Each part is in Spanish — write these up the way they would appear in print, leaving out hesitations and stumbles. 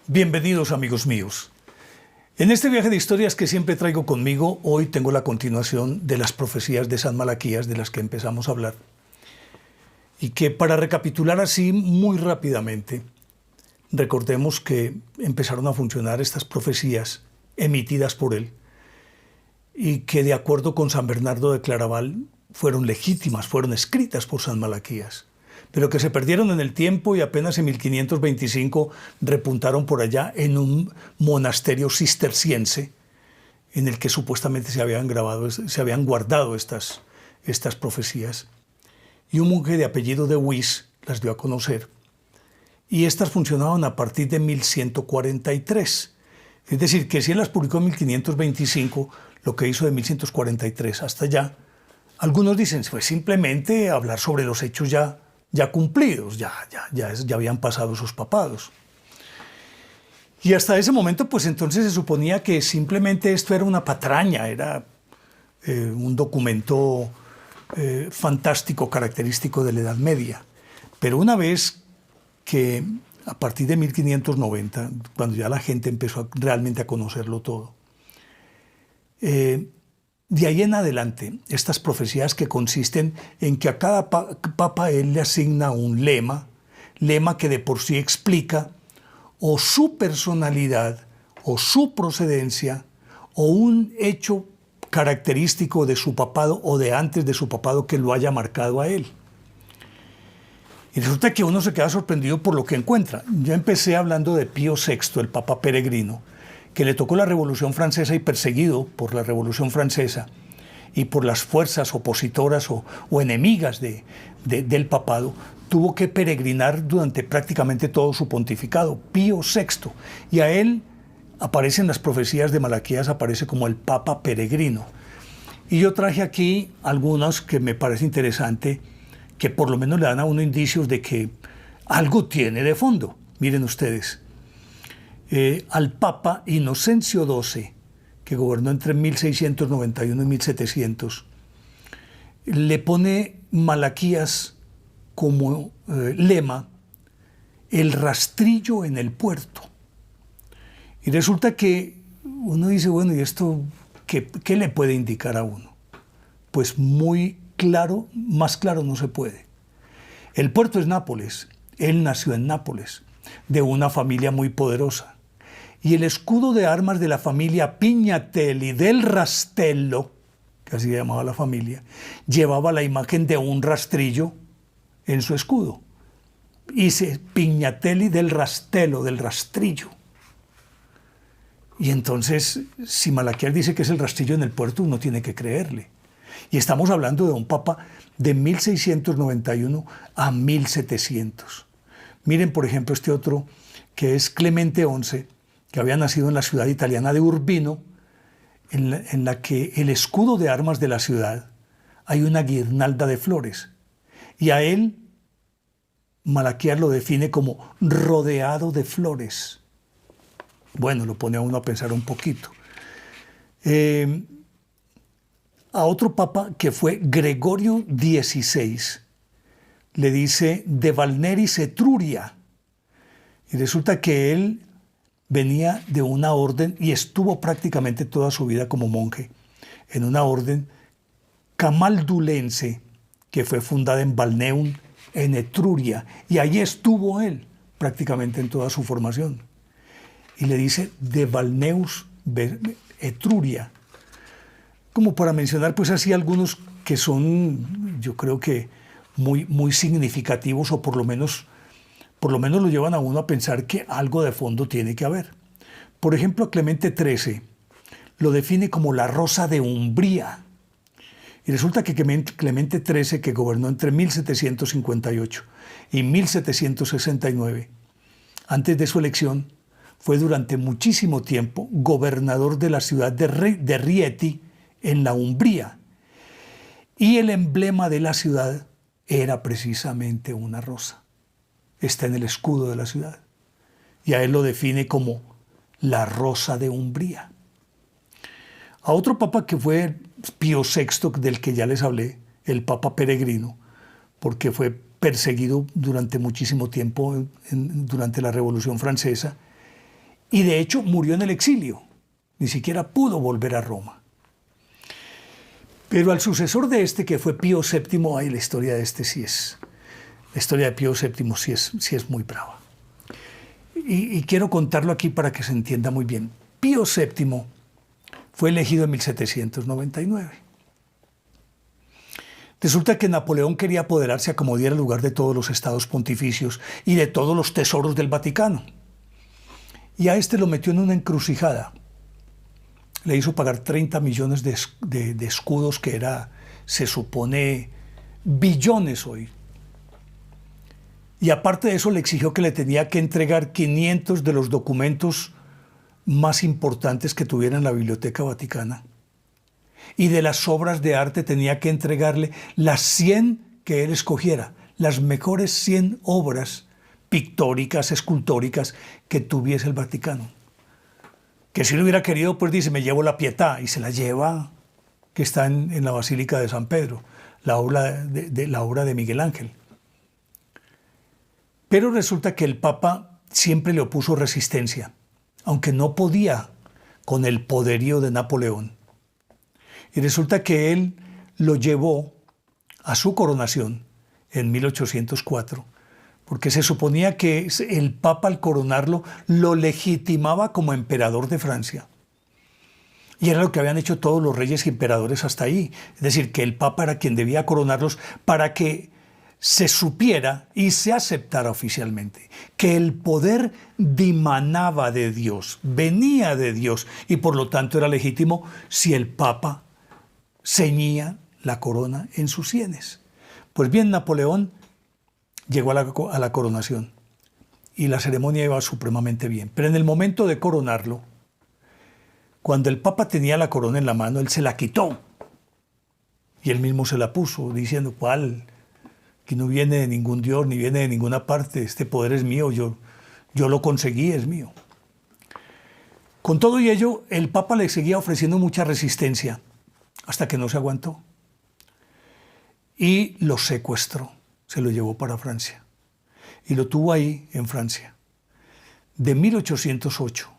Bienvenidos, amigos míos. En este viaje de historias que siempre traigo conmigo, hoy tengo la continuación de las profecías de San Malaquías de las que empezamos a hablar. Y que para recapitular así muy rápidamente, recordemos que empezaron a funcionar estas profecías emitidas por él y que de acuerdo con San Bernardo de Claraval fueron legítimas, fueron escritas por San Malaquías, pero que se perdieron en el tiempo y apenas en 1525 repuntaron por allá en un monasterio cisterciense en el que supuestamente se habían guardado estas profecías. Y un monje de apellido de Wyss las dio a conocer. Y estas funcionaban a partir de 1143. Es decir, que si él las publicó en 1525, lo que hizo de 1143 hasta allá, algunos dicen, fue simplemente hablar sobre los hechos ya cumplidos, ya habían pasado sus papados. Y hasta ese momento, pues entonces se suponía que simplemente esto era una patraña, era un documento fantástico, característico de la Edad Media. Pero una vez que a partir de 1590, cuando ya la gente empezó realmente a conocerlo todo, de ahí en adelante, estas profecías que consisten en que a cada papa él le asigna un lema que de por sí explica o su personalidad, o su procedencia, o un hecho característico de su papado o de antes de su papado que lo haya marcado a él. Y resulta que uno se queda sorprendido por lo que encuentra. Yo empecé hablando de Pío VI, el papa peregrino, que le tocó la Revolución Francesa y perseguido por la Revolución Francesa y por las fuerzas opositoras o enemigas del papado, tuvo que peregrinar durante prácticamente todo su pontificado, Pío VI. Y a él aparece en las profecías de Malaquías, aparece como el papa peregrino. Y yo traje aquí algunas que me parece interesante, que por lo menos le dan a uno indicios de que algo tiene de fondo. Miren ustedes. Al Papa Inocencio XII, que gobernó entre 1691 y 1700, le pone Malaquías como lema el rastrillo en el puerto. Y resulta que uno dice, bueno, ¿y esto qué le puede indicar a uno? Pues muy claro, más claro no se puede. El puerto es Nápoles, él nació en Nápoles, de una familia muy poderosa. Y el escudo de armas de la familia Pignatelli del Rastello, que así se llamaba la familia, llevaba la imagen de un rastrillo en su escudo. Y dice Pignatelli del Rastello, del rastrillo. Y entonces, si Malaquías dice que es el rastrillo en el puerto, uno tiene que creerle. Y estamos hablando de un papa de 1691 a 1700. Miren, por ejemplo, este otro, que es Clemente XI, que había nacido en la ciudad italiana de Urbino, en la que el escudo de armas de la ciudad hay una guirnalda de flores. Y a él, Malaquías lo define como rodeado de flores. Bueno, lo pone a uno a pensar un poquito. A otro papa, que fue Gregorio XVI, le dice de Valneris Etruria. Y resulta que él venía de una orden y estuvo prácticamente toda su vida como monje en una orden camaldulense que fue fundada en Balneum, en Etruria, y allí estuvo él prácticamente en toda su formación. Y le dice de Balneus Etruria, como para mencionar pues así algunos que son, yo creo que muy significativos, o por lo menos lo llevan a uno a pensar que algo de fondo tiene que haber. Por ejemplo, Clemente XIII lo define como la rosa de Umbría. Y resulta que Clemente XIII, que gobernó entre 1758 y 1769, antes de su elección, fue durante muchísimo tiempo gobernador de la ciudad de Rieti, en la Umbría. Y el emblema de la ciudad era precisamente una rosa. Está en el escudo de la ciudad. Y a él lo define como la rosa de Umbría. A otro papa que fue Pío VI, del que ya les hablé, el papa peregrino, porque fue perseguido durante muchísimo tiempo durante la Revolución Francesa, y de hecho murió en el exilio. Ni siquiera pudo volver a Roma. Pero al sucesor de este, que fue Pío VII, ay, la historia de este sí es... La historia de Pío VII sí es muy brava. Y quiero contarlo aquí para que se entienda muy bien. Pío VII fue elegido en 1799. Resulta que Napoleón quería apoderarse a como diera lugar de todos los estados pontificios y de todos los tesoros del Vaticano. Y a este lo metió en una encrucijada. Le hizo pagar 30 millones de escudos, que era, se supone, billones hoy. Y aparte de eso le exigió que le tenía que entregar 500 de los documentos más importantes que tuviera en la Biblioteca Vaticana. Y de las obras de arte tenía que entregarle las 100 que él escogiera, las mejores 100 obras pictóricas, escultóricas que tuviese el Vaticano. Que si lo hubiera querido, pues dice, me llevo la Pietà, y se la lleva, que está en la Basílica de San Pedro, la obra de Miguel Ángel. Pero resulta que el Papa siempre le opuso resistencia, aunque no podía con el poderío de Napoleón. Y resulta que él lo llevó a su coronación en 1804, porque se suponía que el Papa, al coronarlo, lo legitimaba como emperador de Francia. Y era lo que habían hecho todos los reyes y emperadores hasta ahí. Es decir, que el Papa era quien debía coronarlos para que se supiera y se aceptara oficialmente que el poder dimanaba de Dios, venía de Dios, y por lo tanto era legítimo si el Papa ceñía la corona en sus sienes. Pues bien, Napoleón llegó a la coronación y la ceremonia iba supremamente bien. Pero en el momento de coronarlo, cuando el Papa tenía la corona en la mano, él se la quitó y él mismo se la puso, diciendo, ¿cuál? Que no viene de ningún Dios, ni viene de ninguna parte, este poder es mío, yo lo conseguí, es mío. Con todo y ello, el Papa le seguía ofreciendo mucha resistencia, hasta que no se aguantó. Y lo secuestró, se lo llevó para Francia. Y lo tuvo ahí, en Francia, de 1808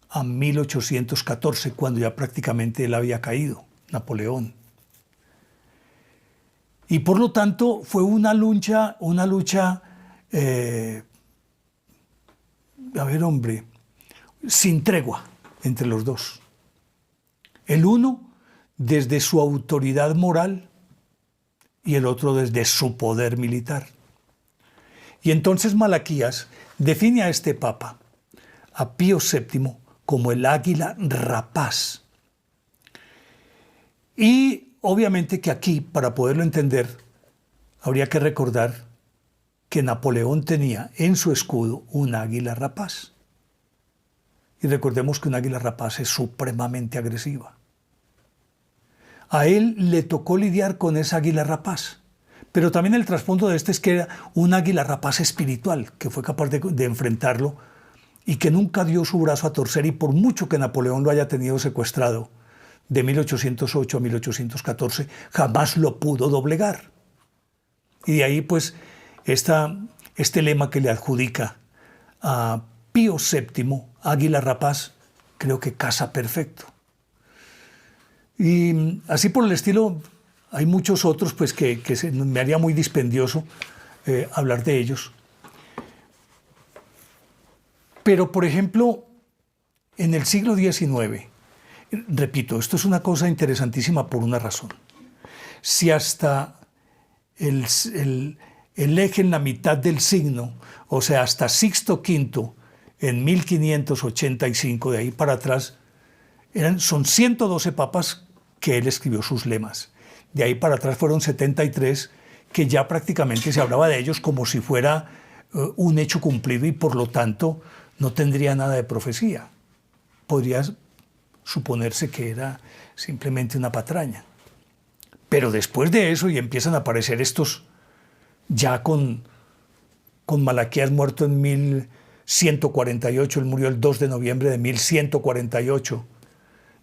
a 1814, cuando ya prácticamente él había caído, Napoleón. Y por lo tanto fue una lucha, sin tregua entre los dos. El uno desde su autoridad moral y el otro desde su poder militar. Y entonces Malaquías define a este Papa, a Pío VII, como el águila rapaz. Y obviamente que aquí, para poderlo entender, habría que recordar que Napoleón tenía en su escudo un águila rapaz. Y recordemos que un águila rapaz es supremamente agresiva. A él le tocó lidiar con esa águila rapaz. Pero también el trasfondo de este es que era un águila rapaz espiritual, que fue capaz de enfrentarlo y que nunca dio su brazo a torcer, y por mucho que Napoleón lo haya tenido secuestrado, de 1808 a 1814, jamás lo pudo doblegar. Y de ahí, pues, este lema que le adjudica a Pío VII, águila rapaz, creo que casa perfecto. Y así por el estilo, hay muchos otros, pues, que me haría muy dispendioso hablar de ellos. Pero, por ejemplo, en el siglo XIX, repito, esto es una cosa interesantísima por una razón. Si hasta el eje en la mitad del signo, o sea, hasta Sixto V en 1585, de ahí para atrás, son 112 papas que él escribió sus lemas. De ahí para atrás fueron 73, que ya prácticamente se hablaba de ellos como si fuera un hecho cumplido, y por lo tanto no tendría nada de profecía. Podría suponerse que era simplemente una patraña. Pero después de eso, y empiezan a aparecer estos, ya con Malaquías muerto en 1148, él murió el 2 de noviembre de 1148,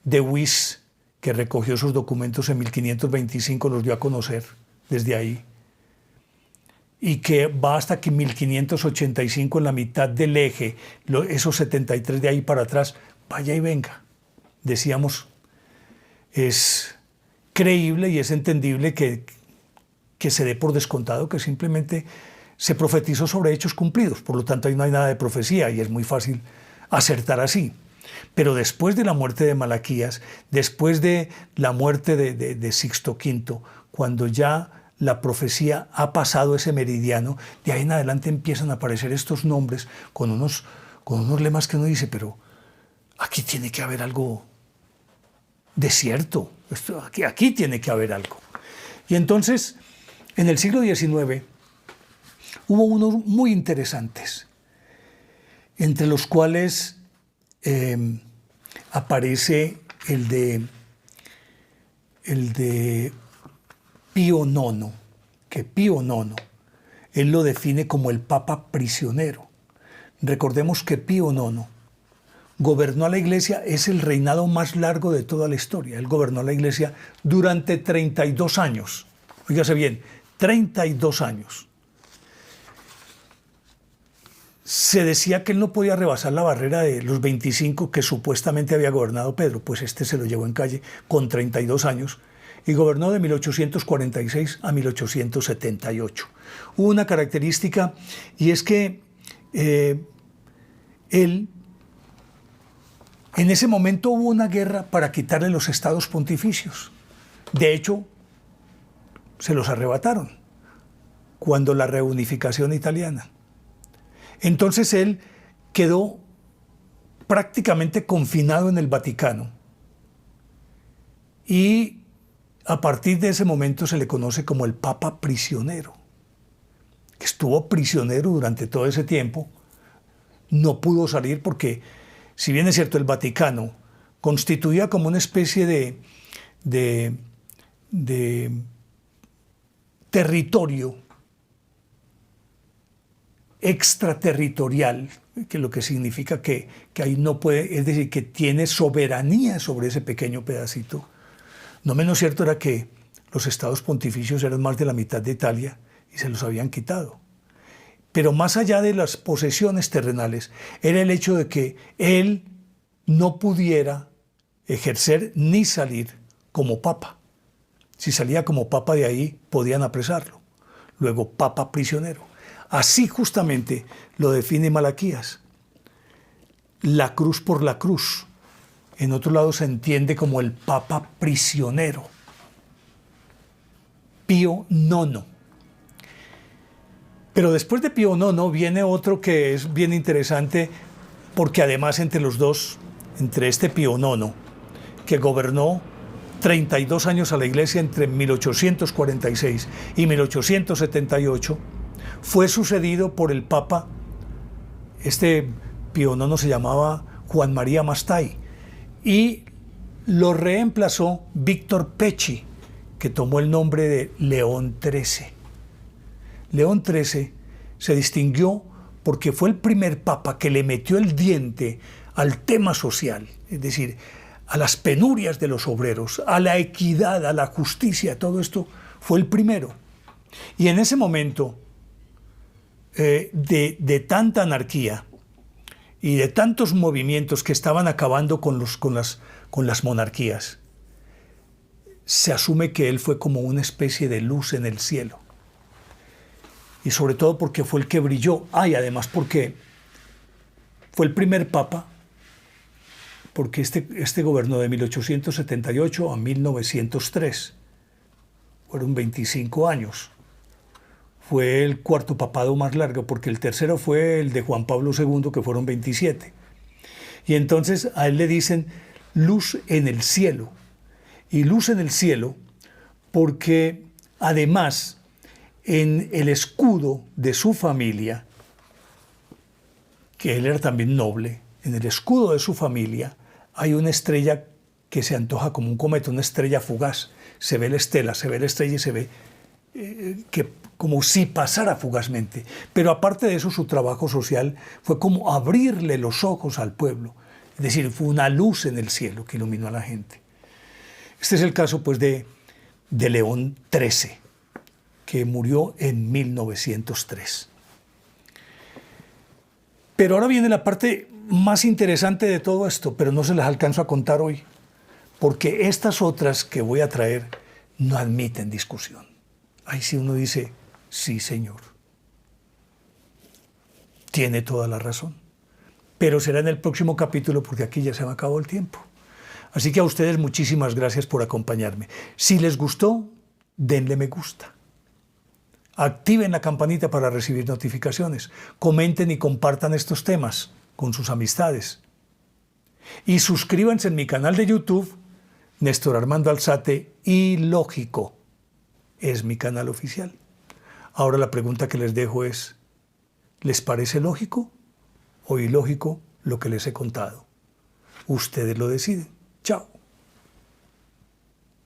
de Wyss, que recogió sus documentos en 1525, los dio a conocer desde ahí. y que va hasta que 1585 en la mitad del eje, esos 73 de ahí para atrás, vaya y venga. Decíamos, es creíble y es entendible que se dé por descontado que simplemente se profetizó sobre hechos cumplidos. Por lo tanto, ahí no hay nada de profecía y es muy fácil acertar así. Pero después de la muerte de Malaquías, después de la muerte de Sixto V, cuando ya la profecía ha pasado ese meridiano, de ahí en adelante empiezan a aparecer estos nombres con unos lemas que uno dice, pero aquí tiene que haber algo de cierto, aquí tiene que haber algo. Y entonces, en el siglo XIX, hubo unos muy interesantes, entre los cuales aparece el de Pío IX, que Pío IX, él lo define como el Papa prisionero. Recordemos que Pío IX gobernó a la Iglesia, es el reinado más largo de toda la historia. Él gobernó a la Iglesia durante 32 años. Fíjese bien, 32 años. Se decía que él no podía rebasar la barrera de los 25 que supuestamente había gobernado Pedro, pues este se lo llevó en calle con 32 años y gobernó de 1846 a 1878. Hubo una característica y es que él, en ese momento hubo una guerra para quitarle los estados pontificios. De hecho, se los arrebataron cuando la reunificación italiana. Entonces él quedó prácticamente confinado en el Vaticano y a partir de ese momento se le conoce como el Papa prisionero. Estuvo prisionero durante todo ese tiempo, no pudo salir porque, si bien es cierto, el Vaticano constituía como una especie de territorio extraterritorial, que lo que significa que ahí no puede, es decir, que tiene soberanía sobre ese pequeño pedacito. No menos cierto era que los estados pontificios eran más de la mitad de Italia y se los habían quitado. Pero más allá de las posesiones terrenales, era el hecho de que él no pudiera ejercer ni salir como papa. Si salía como papa de ahí, podían apresarlo. Luego, papa prisionero. Así justamente lo define Malaquías. La cruz por la cruz. En otro lado se entiende como el Papa prisionero. Pío IX. Pero después de Pío IX viene otro que es bien interesante porque además entre los dos, entre este Pío IX, que gobernó 32 años a la Iglesia entre 1846 y 1878, fue sucedido por el Papa, este Pío IX se llamaba Juan María Mastay, y lo reemplazó Víctor Pecci, que tomó el nombre de León XIII. León XIII se distinguió porque fue el primer papa que le metió el diente al tema social, es decir, a las penurias de los obreros, a la equidad, a la justicia, todo esto fue el primero. Y en ese momento de tanta anarquía y de tantos movimientos que estaban acabando con las monarquías, se asume que él fue como una especie de luz en el cielo. Y sobre todo porque fue el que brilló. Y además porque fue el primer papa, porque este gobernó de 1878 a 1903. Fueron 25 años. Fue el cuarto papado más largo, porque el tercero fue el de Juan Pablo II, que fueron 27. Y entonces a él le dicen luz en el cielo. Y luz en el cielo porque además en el escudo de su familia, que él era también noble, en el escudo de su familia hay una estrella que se antoja como un cometa, una estrella fugaz. Se ve la estela, se ve la estrella y se ve que como si pasara fugazmente. Pero aparte de eso, su trabajo social fue como abrirle los ojos al pueblo. Es decir, fue una luz en el cielo que iluminó a la gente. Este es el caso, pues, de León XIII. que murió en 1903. Pero ahora viene la parte más interesante de todo esto, pero no se las alcanzo a contar hoy, porque estas otras que voy a traer no admiten discusión. Ahí sí uno dice, sí señor, tiene toda la razón. Pero será en el próximo capítulo porque aquí ya se me acabó el tiempo. Así que a ustedes muchísimas gracias por acompañarme. Si les gustó, denle me gusta. Activen la campanita para recibir notificaciones. Comenten y compartan estos temas con sus amistades. Y suscríbanse en mi canal de YouTube, Néstor Armando Alzate Ilógico. Es mi canal oficial. Ahora la pregunta que les dejo es, ¿les parece lógico o ilógico lo que les he contado? Ustedes lo deciden. Chao.